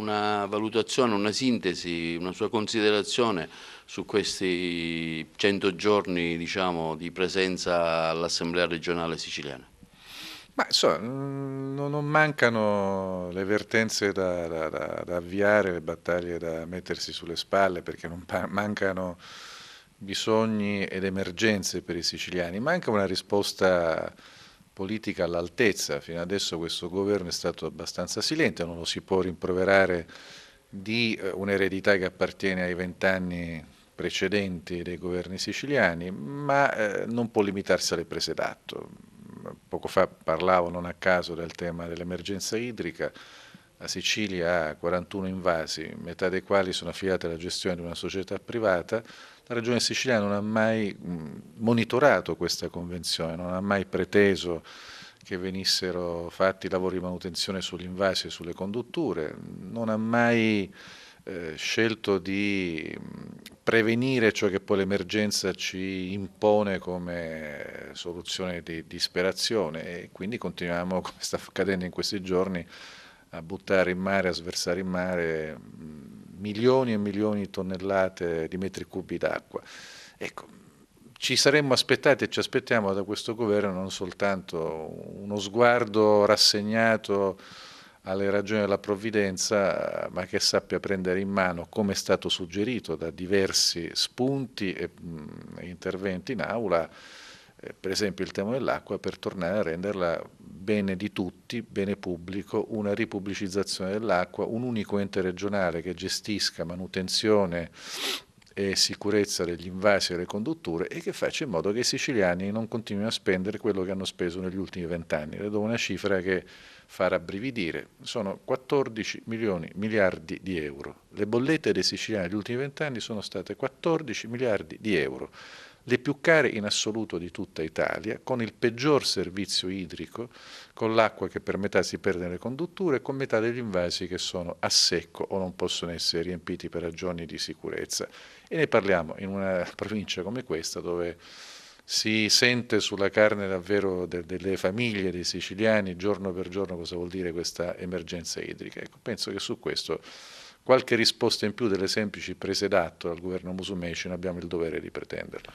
una valutazione, una sintesi, una sua considerazione su questi 100 giorni, diciamo, di presenza all'Assemblea regionale siciliana? Ma insomma, non mancano le vertenze da avviare, le battaglie da mettersi sulle spalle, perché non mancano bisogni ed emergenze per i siciliani. Manca una risposta politica all'altezza. Fino adesso questo governo è stato abbastanza silente, non lo si può rimproverare di un'eredità che appartiene ai 20 anni precedenti dei governi siciliani, ma non può limitarsi alle prese d'atto. Poco fa parlavo non a caso del tema dell'emergenza idrica. La Sicilia ha 41 invasi, metà dei quali sono affidati alla gestione di una società privata. La Regione siciliana non ha mai monitorato questa convenzione, non ha mai preteso che venissero fatti lavori di manutenzione sugli invasi e sulle condutture, non ha mai scelto di prevenire ciò che poi l'emergenza ci impone come soluzione di disperazione, e quindi continuiamo, come sta accadendo in questi giorni, a buttare in mare, a sversare in mare milioni e milioni di tonnellate di metri cubi d'acqua. Ecco, ci saremmo aspettati e ci aspettiamo da questo governo non soltanto uno sguardo rassegnato alle ragioni della provvidenza, ma che sappia prendere in mano, come è stato suggerito da diversi spunti e interventi in aula, per esempio il tema dell'acqua, per tornare a renderla bene di tutti, bene pubblico, una ripubblicizzazione dell'acqua, un unico ente regionale che gestisca manutenzione e sicurezza degli invasi e delle condutture, e che faccia in modo che i siciliani non continuino a spendere quello che hanno speso negli ultimi 20 anni. Le do una cifra che fa rabbrividire: sono 14 miliardi di euro. Le bollette dei siciliani negli ultimi 20 anni sono state 14 miliardi di euro, le più care in assoluto di tutta Italia, con il peggior servizio idrico, con l'acqua che per metà si perde nelle condutture, con metà degli invasi che sono a secco o non possono essere riempiti per ragioni di sicurezza. E ne parliamo in una provincia come questa, dove si sente sulla carne davvero delle famiglie, dei siciliani, giorno per giorno, cosa vuol dire questa emergenza idrica. Ecco, penso che su questo qualche risposta in più delle semplici prese d'atto dal governo Musumeci noi abbiamo il dovere di pretenderla.